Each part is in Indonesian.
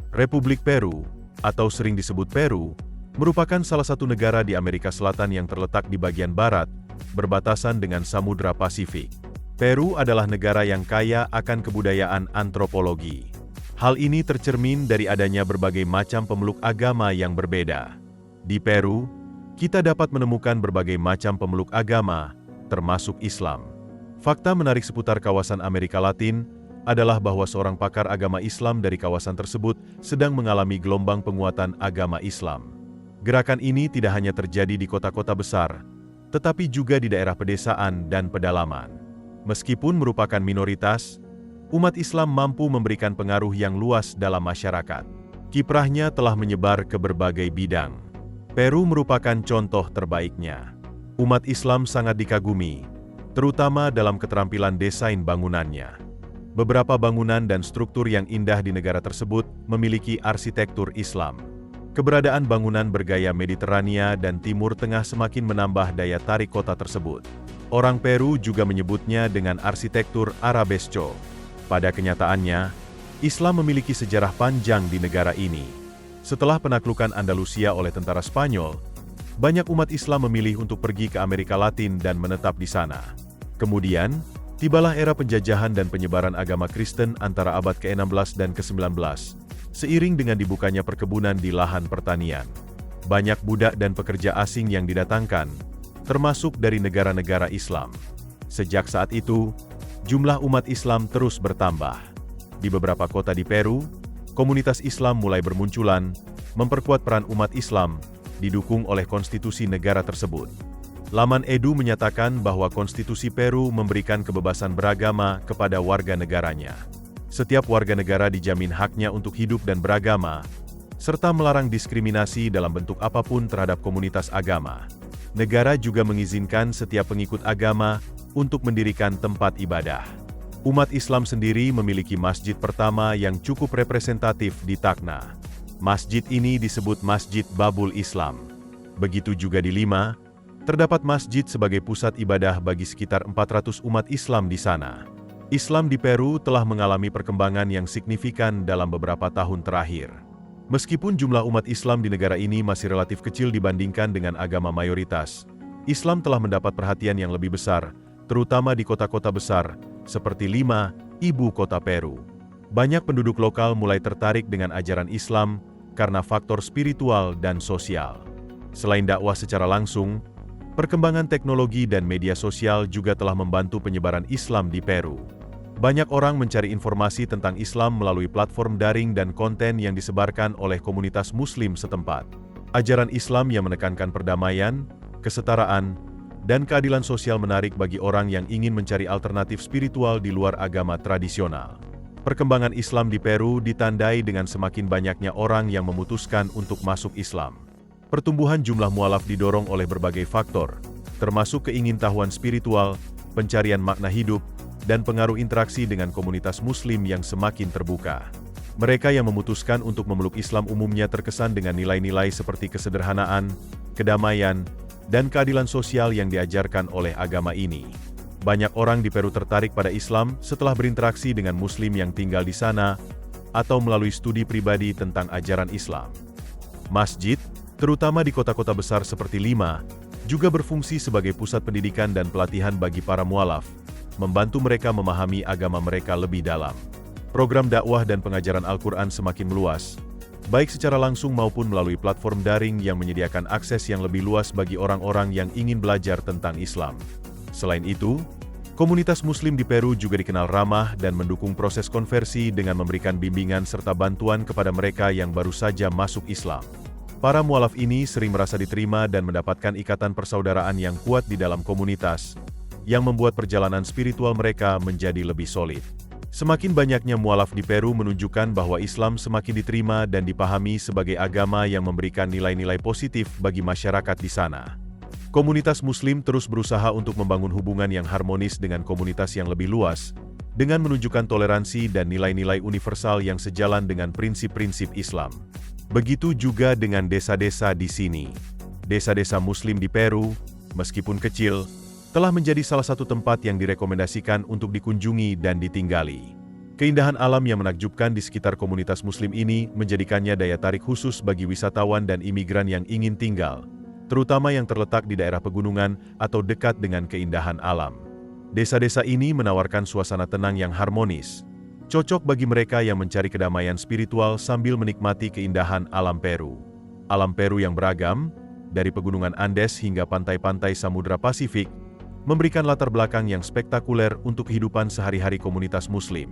Republik Peru, atau sering disebut Peru, merupakan salah satu negara di Amerika Selatan yang terletak di bagian barat, berbatasan dengan Samudra Pasifik. Peru adalah negara yang kaya akan kebudayaan antropologi. Hal ini tercermin dari adanya berbagai macam pemeluk agama yang berbeda. Di Peru, kita dapat menemukan berbagai macam pemeluk agama, termasuk Islam. Fakta menarik seputar kawasan Amerika Latin adalah bahwa seorang pakar agama Islam dari kawasan tersebut sedang mengalami gelombang penguatan agama Islam. Gerakan ini tidak hanya terjadi di kota-kota besar, tetapi juga di daerah pedesaan dan pedalaman. Meskipun merupakan minoritas, umat Islam mampu memberikan pengaruh yang luas dalam masyarakat. Kiprahnya telah menyebar ke berbagai bidang. Peru merupakan contoh terbaiknya. Umat Islam sangat dikagumi, terutama dalam keterampilan desain bangunannya. Beberapa bangunan dan struktur yang indah di negara tersebut memiliki arsitektur Islam. Keberadaan bangunan bergaya Mediterania dan Timur Tengah semakin menambah daya tarik kota tersebut. Orang Peru juga menyebutnya dengan arsitektur Arabesco. Pada kenyataannya, Islam memiliki sejarah panjang di negara ini. Setelah penaklukan Andalusia oleh tentara Spanyol, banyak umat Islam memilih untuk pergi ke Amerika Latin dan menetap di sana. Kemudian, tibalah era penjajahan dan penyebaran agama Kristen antara abad ke-16 dan ke-19, seiring dengan dibukanya perkebunan di lahan pertanian. Banyak budak dan pekerja asing yang didatangkan, termasuk dari negara-negara Islam. Sejak saat itu, jumlah umat Islam terus bertambah. Di beberapa kota di Peru, komunitas Islam mulai bermunculan, memperkuat peran umat Islam, didukung oleh konstitusi negara tersebut. Laman Edu menyatakan bahwa konstitusi Peru memberikan kebebasan beragama kepada warga negaranya. Setiap warga negara dijamin haknya untuk hidup dan beragama, serta melarang diskriminasi dalam bentuk apapun terhadap komunitas agama. Negara juga mengizinkan setiap pengikut agama untuk mendirikan tempat ibadah. Umat Islam sendiri memiliki masjid pertama yang cukup representatif di Tacna. Masjid ini disebut Masjid Babul Islam. Begitu juga di Lima, terdapat masjid sebagai pusat ibadah bagi sekitar 400 umat Islam di sana. Islam di Peru telah mengalami perkembangan yang signifikan dalam beberapa tahun terakhir. Meskipun jumlah umat Islam di negara ini masih relatif kecil dibandingkan dengan agama mayoritas, Islam telah mendapat perhatian yang lebih besar, terutama di kota-kota besar, seperti Lima, ibu kota Peru. Banyak penduduk lokal mulai tertarik dengan ajaran Islam karena faktor spiritual dan sosial. Selain dakwah secara langsung, perkembangan teknologi dan media sosial juga telah membantu penyebaran Islam di Peru. Banyak orang mencari informasi tentang Islam melalui platform daring dan konten yang disebarkan oleh komunitas Muslim setempat. Ajaran Islam yang menekankan perdamaian, kesetaraan, dan keadilan sosial menarik bagi orang yang ingin mencari alternatif spiritual di luar agama tradisional. Perkembangan Islam di Peru ditandai dengan semakin banyaknya orang yang memutuskan untuk masuk Islam. Pertumbuhan jumlah mualaf didorong oleh berbagai faktor, termasuk keingintahuan spiritual, pencarian makna hidup, dan pengaruh interaksi dengan komunitas Muslim yang semakin terbuka. Mereka yang memutuskan untuk memeluk Islam umumnya terkesan dengan nilai-nilai seperti kesederhanaan, kedamaian, dan keadilan sosial yang diajarkan oleh agama ini. Banyak orang di Peru tertarik pada Islam setelah berinteraksi dengan Muslim yang tinggal di sana, atau melalui studi pribadi tentang ajaran Islam. Masjid, terutama di kota-kota besar seperti Lima, juga berfungsi sebagai pusat pendidikan dan pelatihan bagi para mualaf, membantu mereka memahami agama mereka lebih dalam. Program dakwah dan pengajaran Al-Quran semakin meluas, baik secara langsung maupun melalui platform daring yang menyediakan akses yang lebih luas bagi orang-orang yang ingin belajar tentang Islam. Selain itu, komunitas Muslim di Peru juga dikenal ramah dan mendukung proses konversi dengan memberikan bimbingan serta bantuan kepada mereka yang baru saja masuk Islam. Para mualaf ini sering merasa diterima dan mendapatkan ikatan persaudaraan yang kuat di dalam komunitas, yang membuat perjalanan spiritual mereka menjadi lebih solid. Semakin banyaknya mualaf di Peru menunjukkan bahwa Islam semakin diterima dan dipahami sebagai agama yang memberikan nilai-nilai positif bagi masyarakat di sana. Komunitas Muslim terus berusaha untuk membangun hubungan yang harmonis dengan komunitas yang lebih luas, dengan menunjukkan toleransi dan nilai-nilai universal yang sejalan dengan prinsip-prinsip Islam. Begitu juga dengan desa-desa di sini. Desa-desa Muslim di Peru, meskipun kecil, telah menjadi salah satu tempat yang direkomendasikan untuk dikunjungi dan ditinggali. Keindahan alam yang menakjubkan di sekitar komunitas Muslim ini menjadikannya daya tarik khusus bagi wisatawan dan imigran yang ingin tinggal, terutama yang terletak di daerah pegunungan atau dekat dengan keindahan alam. Desa-desa ini menawarkan suasana tenang yang harmonis, cocok bagi mereka yang mencari kedamaian spiritual sambil menikmati keindahan alam Peru. Alam Peru yang beragam, dari pegunungan Andes hingga pantai-pantai Samudra Pasifik, memberikan latar belakang yang spektakuler untuk kehidupan sehari-hari komunitas Muslim.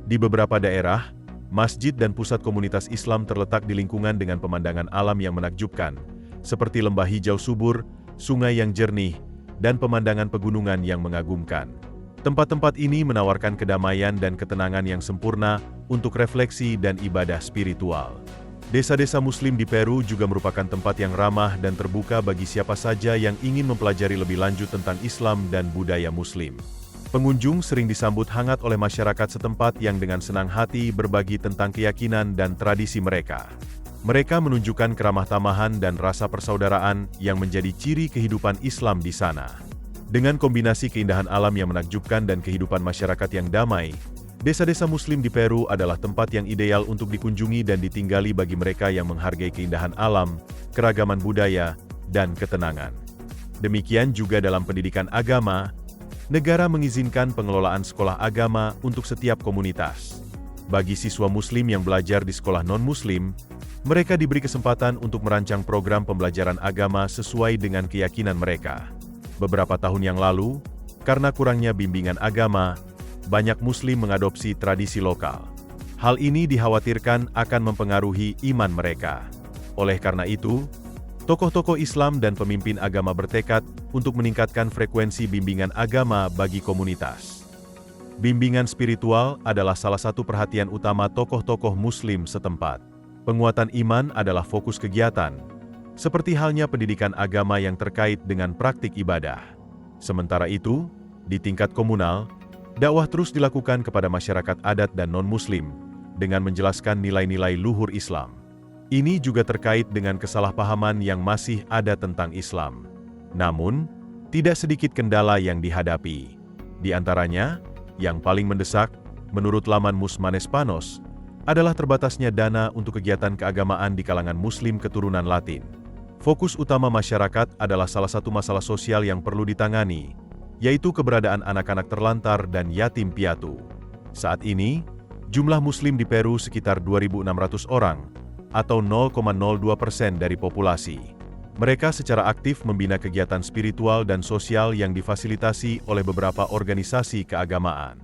Di beberapa daerah, masjid dan pusat komunitas Islam terletak di lingkungan dengan pemandangan alam yang menakjubkan, seperti lembah hijau subur, sungai yang jernih, dan pemandangan pegunungan yang mengagumkan. Tempat-tempat ini menawarkan kedamaian dan ketenangan yang sempurna untuk refleksi dan ibadah spiritual. Desa-desa Muslim di Peru juga merupakan tempat yang ramah dan terbuka bagi siapa saja yang ingin mempelajari lebih lanjut tentang Islam dan budaya Muslim. Pengunjung sering disambut hangat oleh masyarakat setempat yang dengan senang hati berbagi tentang keyakinan dan tradisi mereka. Mereka menunjukkan keramah tamahan dan rasa persaudaraan yang menjadi ciri kehidupan Islam di sana. Dengan kombinasi keindahan alam yang menakjubkan dan kehidupan masyarakat yang damai, desa-desa Muslim di Peru adalah tempat yang ideal untuk dikunjungi dan ditinggali bagi mereka yang menghargai keindahan alam, keragaman budaya, dan ketenangan. Demikian juga dalam pendidikan agama, negara mengizinkan pengelolaan sekolah agama untuk setiap komunitas. Bagi siswa Muslim yang belajar di sekolah non-Muslim, mereka diberi kesempatan untuk merancang program pembelajaran agama sesuai dengan keyakinan mereka. Beberapa tahun yang lalu, karena kurangnya bimbingan agama, banyak Muslim mengadopsi tradisi lokal. Hal ini dikhawatirkan akan mempengaruhi iman mereka. Oleh karena itu, tokoh-tokoh Islam dan pemimpin agama bertekad untuk meningkatkan frekuensi bimbingan agama bagi komunitas. Bimbingan spiritual adalah salah satu perhatian utama tokoh-tokoh Muslim setempat. Penguatan iman adalah fokus kegiatan, seperti halnya pendidikan agama yang terkait dengan praktik ibadah. Sementara itu, di tingkat komunal, dakwah terus dilakukan kepada masyarakat adat dan non-Muslim, dengan menjelaskan nilai-nilai luhur Islam. Ini juga terkait dengan kesalahpahaman yang masih ada tentang Islam. Namun, tidak sedikit kendala yang dihadapi. Di antaranya, yang paling mendesak, menurut laman Musmanes Panos, adalah terbatasnya dana untuk kegiatan keagamaan di kalangan Muslim keturunan Latin. Fokus utama masyarakat adalah salah satu masalah sosial yang perlu ditangani, yaitu keberadaan anak-anak terlantar dan yatim piatu. Saat ini, jumlah Muslim di Peru sekitar 2.600 orang, atau 0,02% dari populasi. Mereka secara aktif membina kegiatan spiritual dan sosial yang difasilitasi oleh beberapa organisasi keagamaan.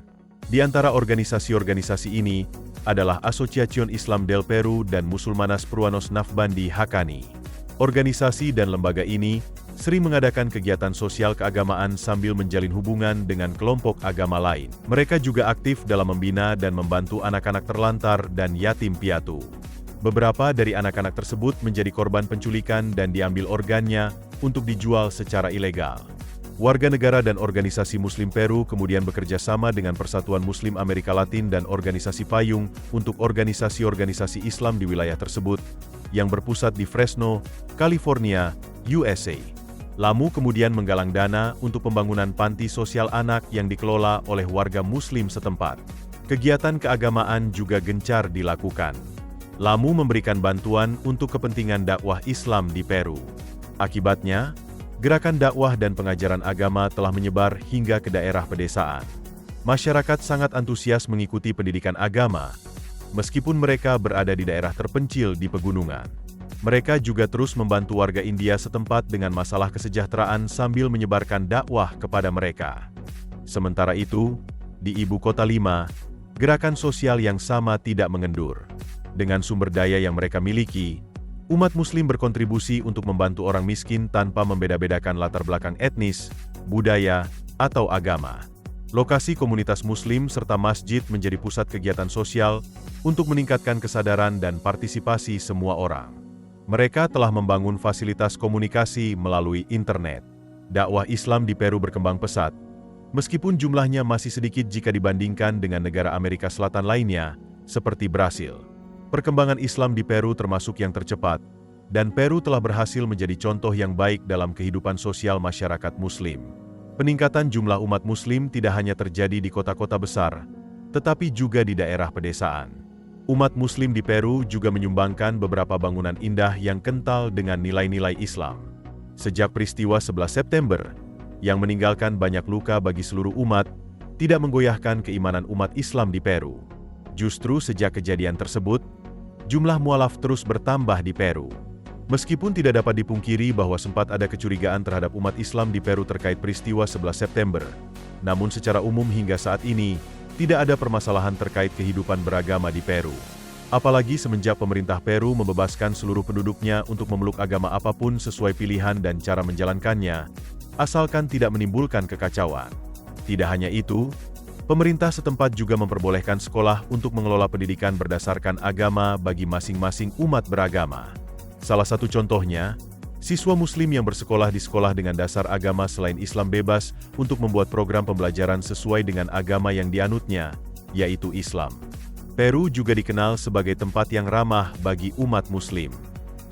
Di antara organisasi-organisasi ini adalah Asociación Islam del Peru dan Musulmanas Peruanos Nafbandi Hakani. Organisasi dan lembaga ini sering mengadakan kegiatan sosial keagamaan sambil menjalin hubungan dengan kelompok agama lain. Mereka juga aktif dalam membina dan membantu anak-anak terlantar dan yatim piatu. Beberapa dari anak-anak tersebut menjadi korban penculikan dan diambil organnya untuk dijual secara ilegal. Warga negara dan organisasi Muslim Peru kemudian bekerja sama dengan Persatuan Muslim Amerika Latin dan organisasi payung untuk organisasi-organisasi Islam di wilayah tersebut yang berpusat di Fresno, California, USA. LAMU kemudian menggalang dana untuk pembangunan panti sosial anak yang dikelola oleh warga Muslim setempat. Kegiatan keagamaan juga gencar dilakukan. LAMU memberikan bantuan untuk kepentingan dakwah Islam di Peru. Akibatnya, gerakan dakwah dan pengajaran agama telah menyebar hingga ke daerah pedesaan. Masyarakat sangat antusias mengikuti pendidikan agama, meskipun mereka berada di daerah terpencil di pegunungan. Mereka juga terus membantu warga India setempat dengan masalah kesejahteraan sambil menyebarkan dakwah kepada mereka. Sementara itu, di Ibu Kota Lima, gerakan sosial yang sama tidak mengendur. Dengan sumber daya yang mereka miliki, umat Muslim berkontribusi untuk membantu orang miskin tanpa membeda-bedakan latar belakang etnis, budaya, atau agama. Lokasi komunitas Muslim serta masjid menjadi pusat kegiatan sosial untuk meningkatkan kesadaran dan partisipasi semua orang. Mereka telah membangun fasilitas komunikasi melalui internet. Dakwah Islam di Peru berkembang pesat, meskipun jumlahnya masih sedikit jika dibandingkan dengan negara Amerika Selatan lainnya, seperti Brasil. Perkembangan Islam di Peru termasuk yang tercepat, dan Peru telah berhasil menjadi contoh yang baik dalam kehidupan sosial masyarakat Muslim. Peningkatan jumlah umat Muslim tidak hanya terjadi di kota-kota besar, tetapi juga di daerah pedesaan. Umat Muslim di Peru juga menyumbangkan beberapa bangunan indah yang kental dengan nilai-nilai Islam. Sejak peristiwa 11 September, yang meninggalkan banyak luka bagi seluruh umat, tidak menggoyahkan keimanan umat Islam di Peru. Justru sejak kejadian tersebut, jumlah mualaf terus bertambah di Peru. Meskipun tidak dapat dipungkiri bahwa sempat ada kecurigaan terhadap umat Islam di Peru terkait peristiwa 11 September, namun secara umum hingga saat ini, tidak ada permasalahan terkait kehidupan beragama di Peru. Apalagi semenjak pemerintah Peru membebaskan seluruh penduduknya untuk memeluk agama apapun sesuai pilihan dan cara menjalankannya, asalkan tidak menimbulkan kekacauan. Tidak hanya itu, pemerintah setempat juga memperbolehkan sekolah untuk mengelola pendidikan berdasarkan agama bagi masing-masing umat beragama. Salah satu contohnya, siswa Muslim yang bersekolah di sekolah dengan dasar agama selain Islam bebas untuk membuat program pembelajaran sesuai dengan agama yang dianutnya, yaitu Islam. Peru juga dikenal sebagai tempat yang ramah bagi umat Muslim.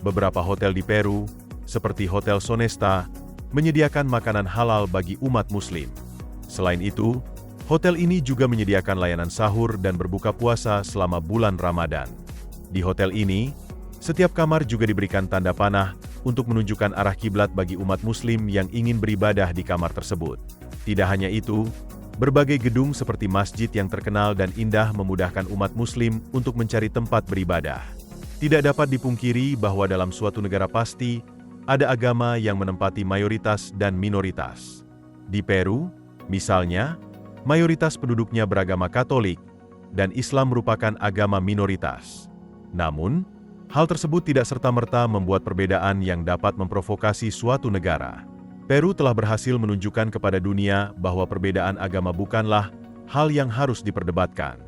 Beberapa hotel di Peru, seperti Hotel Sonesta, menyediakan makanan halal bagi umat Muslim. Selain itu, hotel ini juga menyediakan layanan sahur dan berbuka puasa selama bulan Ramadan. Di hotel ini, setiap kamar juga diberikan tanda panah untuk menunjukkan arah kiblat bagi umat Muslim yang ingin beribadah di kamar tersebut. Tidak hanya itu, berbagai gedung seperti masjid yang terkenal dan indah memudahkan umat Muslim untuk mencari tempat beribadah. Tidak dapat dipungkiri bahwa dalam suatu negara pasti, ada agama yang menempati mayoritas dan minoritas. Di Peru, misalnya, mayoritas penduduknya beragama Katolik, dan Islam merupakan agama minoritas. Namun, hal tersebut tidak serta-merta membuat perbedaan yang dapat memprovokasi suatu negara. Peru telah berhasil menunjukkan kepada dunia bahwa perbedaan agama bukanlah hal yang harus diperdebatkan.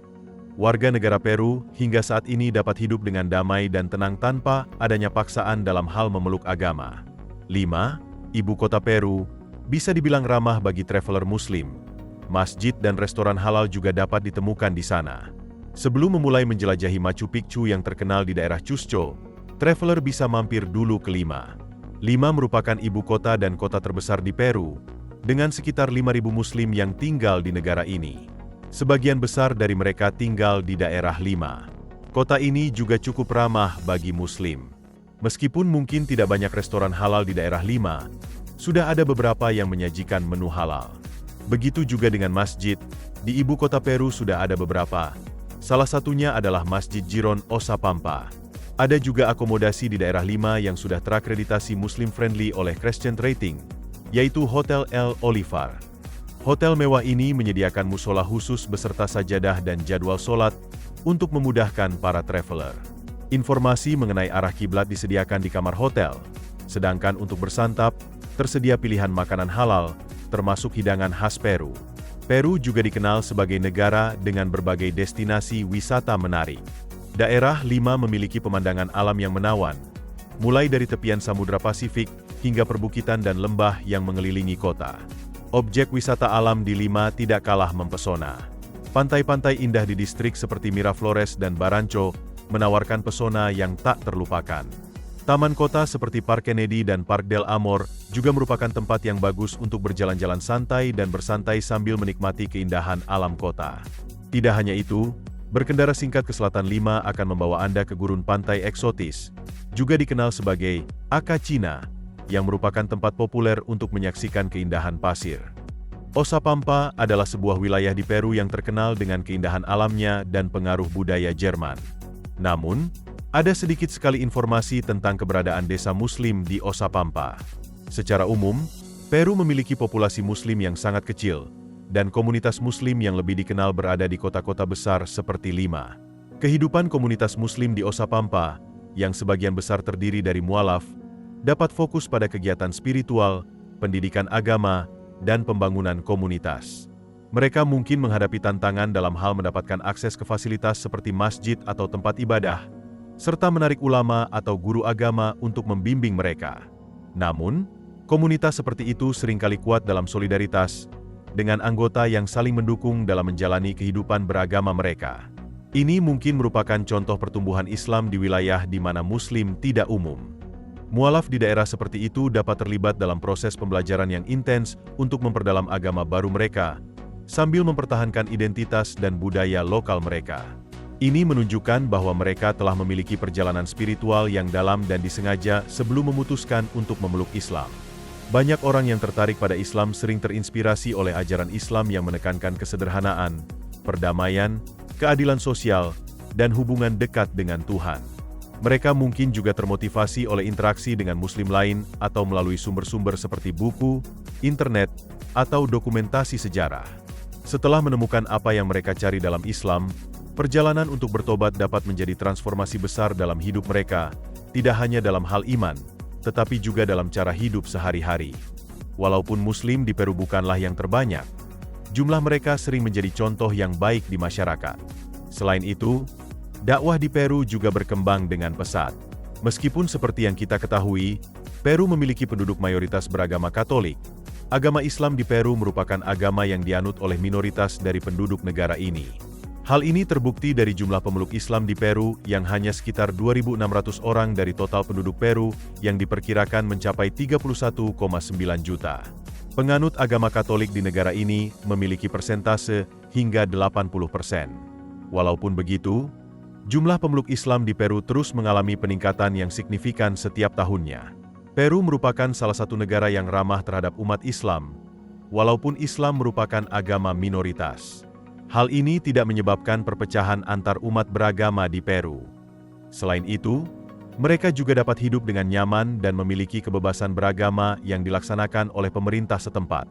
Warga negara Peru hingga saat ini dapat hidup dengan damai dan tenang tanpa adanya paksaan dalam hal memeluk agama. 5. Ibu kota Peru bisa dibilang ramah bagi traveler Muslim. Masjid dan restoran halal juga dapat ditemukan di sana. Sebelum memulai menjelajahi Machu Picchu yang terkenal di daerah Cusco, traveler bisa mampir dulu ke Lima. Lima merupakan ibu kota dan kota terbesar di Peru, dengan sekitar 5.000 Muslim yang tinggal di negara ini. Sebagian besar dari mereka tinggal di daerah Lima. Kota ini juga cukup ramah bagi Muslim. Meskipun mungkin tidak banyak restoran halal di daerah Lima, sudah ada beberapa yang menyajikan menu halal. Begitu juga dengan masjid, di ibu kota Peru sudah ada beberapa. Salah satunya adalah Masjid Giron Oxapampa. Ada juga akomodasi di daerah Lima yang sudah terakreditasi Muslim-friendly oleh Christian Rating, yaitu Hotel El Olivar. Hotel mewah ini menyediakan musola khusus beserta sajadah dan jadwal sholat untuk memudahkan para traveler. Informasi mengenai arah kiblat disediakan di kamar hotel, sedangkan untuk bersantap, tersedia pilihan makanan halal, termasuk hidangan khas Peru. Peru juga dikenal sebagai negara dengan berbagai destinasi wisata menarik. Daerah Lima memiliki pemandangan alam yang menawan, mulai dari tepian Samudra Pasifik hingga perbukitan dan lembah yang mengelilingi kota. Objek wisata alam di Lima tidak kalah mempesona. Pantai-pantai indah di distrik seperti Miraflores dan Barranco menawarkan pesona yang tak terlupakan. Taman kota seperti Park Kennedy dan Park del Amor juga merupakan tempat yang bagus untuk berjalan-jalan santai dan bersantai sambil menikmati keindahan alam kota. Tidak hanya itu, berkendara singkat ke selatan Lima akan membawa Anda ke gurun pantai eksotis, juga dikenal sebagai Acacina, yang merupakan tempat populer untuk menyaksikan keindahan pasir. Oxapampa adalah sebuah wilayah di Peru yang terkenal dengan keindahan alamnya dan pengaruh budaya Jerman. Namun, ada sedikit sekali informasi tentang keberadaan desa Muslim di Oxapampa. Secara umum, Peru memiliki populasi Muslim yang sangat kecil, dan komunitas Muslim yang lebih dikenal berada di kota-kota besar seperti Lima. Kehidupan komunitas Muslim di Oxapampa, yang sebagian besar terdiri dari mualaf, dapat fokus pada kegiatan spiritual, pendidikan agama, dan pembangunan komunitas. Mereka mungkin menghadapi tantangan dalam hal mendapatkan akses ke fasilitas seperti masjid atau tempat ibadah, serta menarik ulama atau guru agama untuk membimbing mereka. Namun, komunitas seperti itu seringkali kuat dalam solidaritas, dengan anggota yang saling mendukung dalam menjalani kehidupan beragama mereka. Ini mungkin merupakan contoh pertumbuhan Islam di wilayah di mana Muslim tidak umum. Mualaf di daerah seperti itu dapat terlibat dalam proses pembelajaran yang intens untuk memperdalam agama baru mereka, sambil mempertahankan identitas dan budaya lokal mereka. Ini menunjukkan bahwa mereka telah memiliki perjalanan spiritual yang dalam dan disengaja sebelum memutuskan untuk memeluk Islam. Banyak orang yang tertarik pada Islam sering terinspirasi oleh ajaran Islam yang menekankan kesederhanaan, perdamaian, keadilan sosial, dan hubungan dekat dengan Tuhan. Mereka mungkin juga termotivasi oleh interaksi dengan Muslim lain atau melalui sumber-sumber seperti buku, internet, atau dokumentasi sejarah. Setelah menemukan apa yang mereka cari dalam Islam, perjalanan untuk bertobat dapat menjadi transformasi besar dalam hidup mereka, tidak hanya dalam hal iman, tetapi juga dalam cara hidup sehari-hari. Walaupun Muslim di Peru bukanlah yang terbanyak, jumlah mereka sering menjadi contoh yang baik di masyarakat. Selain itu, dakwah di Peru juga berkembang dengan pesat. Meskipun seperti yang kita ketahui, Peru memiliki penduduk mayoritas beragama Katolik. Agama Islam di Peru merupakan agama yang dianut oleh minoritas dari penduduk negara ini. Hal ini terbukti dari jumlah pemeluk Islam di Peru yang hanya sekitar 2.600 orang dari total penduduk Peru yang diperkirakan mencapai 31,9 juta. Penganut agama Katolik di negara ini memiliki persentase hingga 80%. Walaupun begitu, jumlah pemeluk Islam di Peru terus mengalami peningkatan yang signifikan setiap tahunnya. Peru merupakan salah satu negara yang ramah terhadap umat Islam, walaupun Islam merupakan agama minoritas. Hal ini tidak menyebabkan perpecahan antar umat beragama di Peru. Selain itu, mereka juga dapat hidup dengan nyaman dan memiliki kebebasan beragama yang dilaksanakan oleh pemerintah setempat.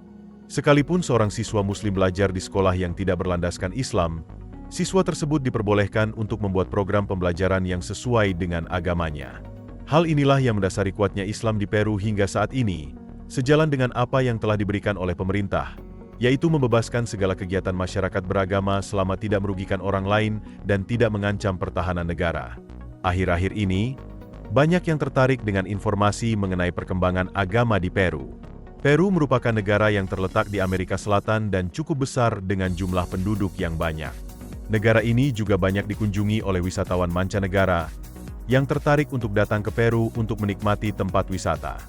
Sekalipun seorang siswa Muslim belajar di sekolah yang tidak berlandaskan Islam, siswa tersebut diperbolehkan untuk membuat program pembelajaran yang sesuai dengan agamanya. Hal inilah yang mendasari kuatnya Islam di Peru hingga saat ini, sejalan dengan apa yang telah diberikan oleh pemerintah, yaitu membebaskan segala kegiatan masyarakat beragama selama tidak merugikan orang lain dan tidak mengancam pertahanan negara. Akhir-akhir ini, banyak yang tertarik dengan informasi mengenai perkembangan agama di Peru. Peru merupakan negara yang terletak di Amerika Selatan dan cukup besar dengan jumlah penduduk yang banyak. Negara ini juga banyak dikunjungi oleh wisatawan mancanegara yang tertarik untuk datang ke Peru untuk menikmati tempat wisata.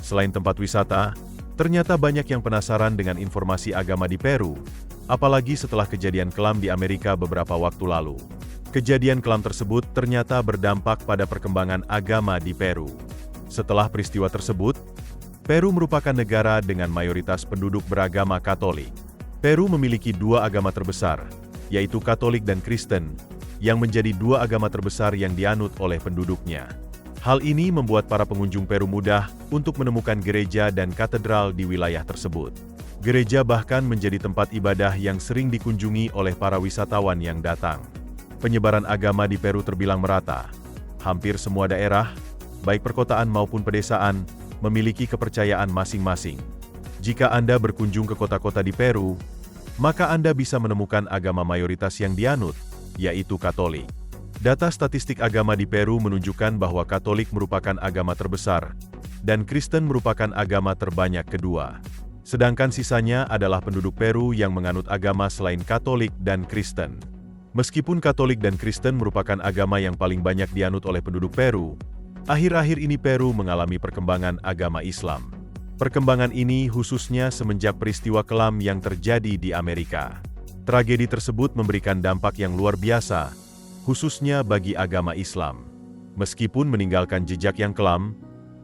Selain tempat wisata, ternyata banyak yang penasaran dengan informasi agama di Peru, apalagi setelah kejadian kelam di Amerika beberapa waktu lalu. Kejadian kelam tersebut ternyata berdampak pada perkembangan agama di Peru. Setelah peristiwa tersebut, Peru merupakan negara dengan mayoritas penduduk beragama Katolik. Peru memiliki dua agama terbesar, yaitu Katolik dan Kristen, yang menjadi dua agama terbesar yang dianut oleh penduduknya. Hal ini membuat para pengunjung Peru mudah untuk menemukan gereja dan katedral di wilayah tersebut. Gereja bahkan menjadi tempat ibadah yang sering dikunjungi oleh para wisatawan yang datang. Penyebaran agama di Peru terbilang merata. Hampir semua daerah, baik perkotaan maupun pedesaan, memiliki kepercayaan masing-masing. Jika Anda berkunjung ke kota-kota di Peru, maka Anda bisa menemukan agama mayoritas yang dianut, yaitu Katolik. Data statistik agama di Peru menunjukkan bahwa Katolik merupakan agama terbesar, dan Kristen merupakan agama terbanyak kedua. Sedangkan sisanya adalah penduduk Peru yang menganut agama selain Katolik dan Kristen. Meskipun Katolik dan Kristen merupakan agama yang paling banyak dianut oleh penduduk Peru, akhir-akhir ini Peru mengalami perkembangan agama Islam. Perkembangan ini khususnya semenjak peristiwa kelam yang terjadi di Amerika. Tragedi tersebut memberikan dampak yang luar biasa, khususnya bagi agama Islam. Meskipun meninggalkan jejak yang kelam,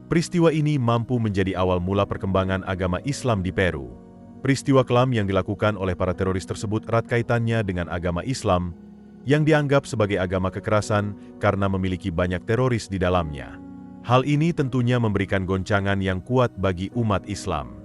peristiwa ini mampu menjadi awal mula perkembangan agama Islam di Peru. Peristiwa kelam yang dilakukan oleh para teroris tersebut erat kaitannya dengan agama Islam, yang dianggap sebagai agama kekerasan karena memiliki banyak teroris di dalamnya. Hal ini tentunya memberikan goncangan yang kuat bagi umat Islam.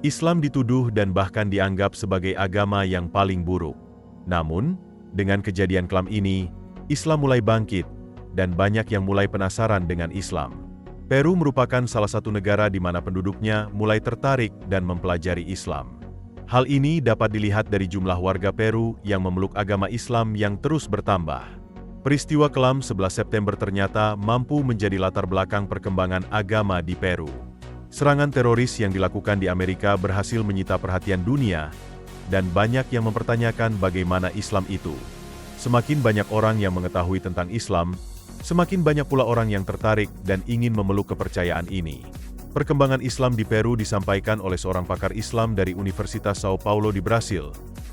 Islam dituduh dan bahkan dianggap sebagai agama yang paling buruk. Namun, dengan kejadian kelam ini, Islam mulai bangkit, dan banyak yang mulai penasaran dengan Islam. Peru merupakan salah satu negara di mana penduduknya mulai tertarik dan mempelajari Islam. Hal ini dapat dilihat dari jumlah warga Peru yang memeluk agama Islam yang terus bertambah. Peristiwa kelam 11 September ternyata mampu menjadi latar belakang perkembangan agama di Peru. Serangan teroris yang dilakukan di Amerika berhasil menyita perhatian dunia, dan banyak yang mempertanyakan bagaimana Islam itu. Semakin banyak orang yang mengetahui tentang Islam, semakin banyak pula orang yang tertarik dan ingin memeluk kepercayaan ini. Perkembangan Islam di Peru disampaikan oleh seorang pakar Islam dari Universitas Sao Paulo di Brasil,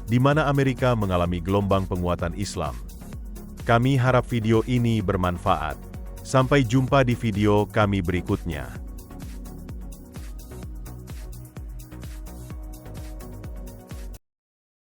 di mana Amerika mengalami gelombang penguatan Islam. Kami harap video ini bermanfaat. Sampai jumpa di video kami berikutnya.